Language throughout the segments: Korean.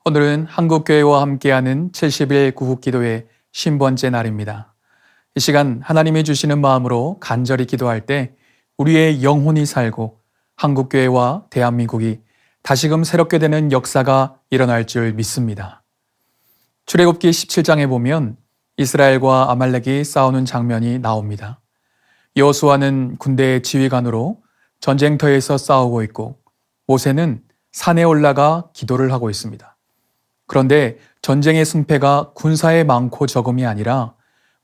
오늘은 한국교회와 함께하는 70일 구국기도의 50번째 날입니다. 이 시간 하나님이 주시는 마음으로 간절히 기도할 때 우리의 영혼이 살고 한국교회와 대한민국이 다시금 새롭게 되는 역사가 일어날 줄 믿습니다. 출애굽기 17장에 보면 이스라엘과 아말렉이 싸우는 장면이 나옵니다. 여호수아는 군대의 지휘관으로 전쟁터에서 싸우고 있고 모세는 산에 올라가 기도를 하고 있습니다. 그런데 전쟁의 승패가 군사의 많고 적음이 아니라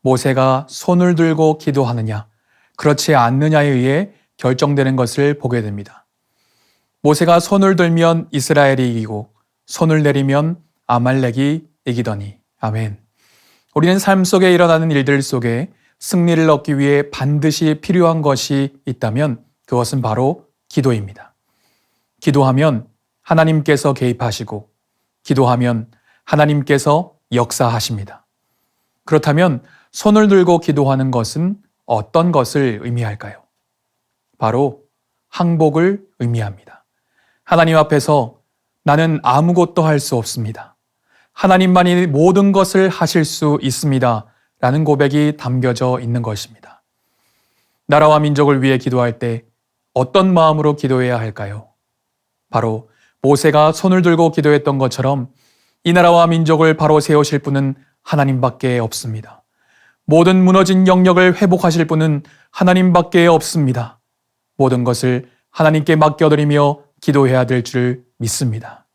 모세가 손을 들고 기도하느냐, 그렇지 않느냐에 의해 결정되는 것을 보게 됩니다. 모세가 손을 들면 이스라엘이 이기고 손을 내리면 아말렉이 이기더니. 아멘. 우리는 삶 속에 일어나는 일들 속에 승리를 얻기 위해 반드시 필요한 것이 있다면 그것은 바로 기도입니다. 기도하면 하나님께서 개입하시고 기도하면 하나님께서 역사하십니다. 그렇다면 손을 들고 기도하는 것은 어떤 것을 의미할까요? 바로 항복을 의미합니다. 하나님 앞에서 나는 아무것도 할 수 없습니다. 하나님만이 모든 것을 하실 수 있습니다. 라는 고백이 담겨져 있는 것입니다. 나라와 민족을 위해 기도할 때 어떤 마음으로 기도해야 할까요? 바로 모세가 손을 들고 기도했던 것처럼 이 나라와 민족을 바로 세우실 분은 하나님밖에 없습니다. 모든 무너진 영역을 회복하실 분은 하나님밖에 없습니다. 모든 것을 하나님께 맡겨드리며 기도해야 될 줄 믿습니다.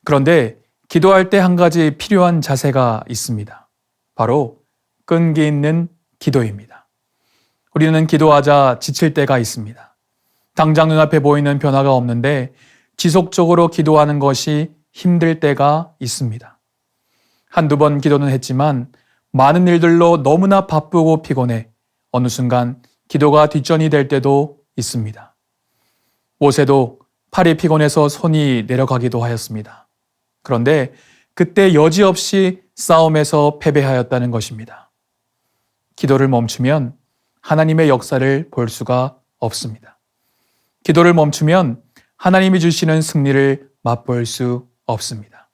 그런데 기도할 때 한 가지 필요한 자세가 있습니다. 바로 끈기 있는 기도입니다. 우리는 기도하자 지칠 때가 있습니다. 당장 눈앞에 보이는 변화가 없는데 지속적으로 기도하는 것이 힘들 때가 있습니다. 한두 번 기도는 했지만 많은 일들로 너무나 바쁘고 피곤해 어느 순간 기도가 뒷전이 될 때도 있습니다. 모세도 팔이 피곤해서 손이 내려가기도 하였습니다. 그런데 그때 여지없이 싸움에서 패배하였다는 것입니다. 기도를 멈추면 하나님의 역사를 볼 수가 없습니다. 기도를 멈추면 하나님이 주시는 승리를 맛볼 수 없습니다.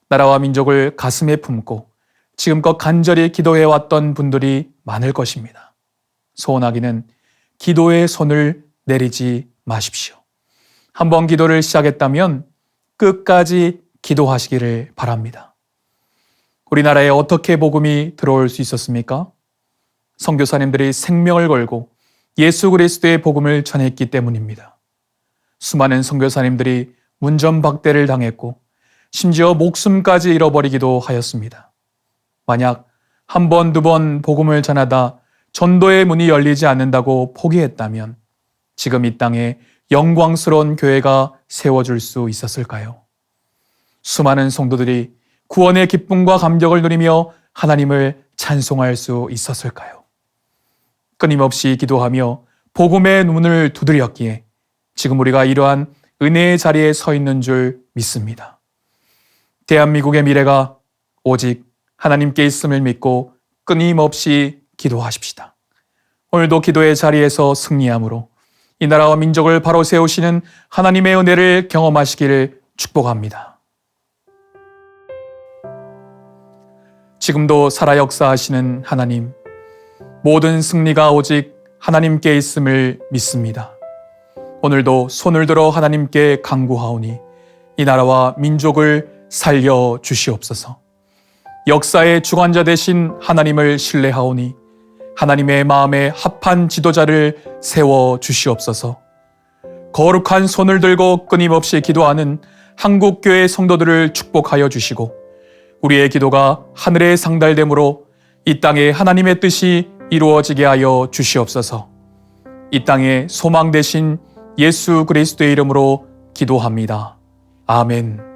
나라와 민족을 가슴에 품고 지금껏 간절히 기도해왔던 분들이 많을 것입니다. 소원하기는 기도의 손을 내리지 마십시오. 한번 기도를 시작했다면 끝까지 기도하시기를 바랍니다. 우리나라에 어떻게 복음이 들어올 수 있었습니까? 선교사님들이 생명을 걸고 예수 그리스도의 복음을 전했기 때문입니다. 수많은 선교사님들이 문전박대를 당했고 심지어 목숨까지 잃어버리기도 하였습니다. 만약 한 번, 두 번 복음을 전하다 전도의 문이 열리지 않는다고 포기했다면 지금 이 땅에 영광스러운 교회가 세워질 수 있었을까요? 수많은 성도들이 구원의 기쁨과 감격을 누리며 하나님을 찬송할 수 있었을까요? 끊임없이 기도하며 복음의 문을 두드렸기에 지금 우리가 이러한 은혜의 자리에 서 있는 줄 믿습니다. 대한민국의 미래가 오직 하나님께 있음을 믿고 끊임없이 기도하십시다. 오늘도 기도의 자리에서 승리함으로 이 나라와 민족을 바로 세우시는 하나님의 은혜를 경험하시기를 축복합니다. 지금도 살아 역사하시는 하나님, 모든 승리가 오직 하나님께 있음을 믿습니다. 오늘도 손을 들어 하나님께 간구하오니 이 나라와 민족을 살려 주시옵소서. 역사의 주관자 되신 하나님을 신뢰하오니 하나님의 마음에 합한 지도자를 세워 주시옵소서. 거룩한 손을 들고 끊임없이 기도하는 한국교회 성도들을 축복하여 주시고 우리의 기도가 하늘에 상달됨으로 이 땅에 하나님의 뜻이 이루어지게 하여 주시옵소서. 이 땅에 소망 되신 예수 그리스도의 이름으로 기도합니다. 아멘.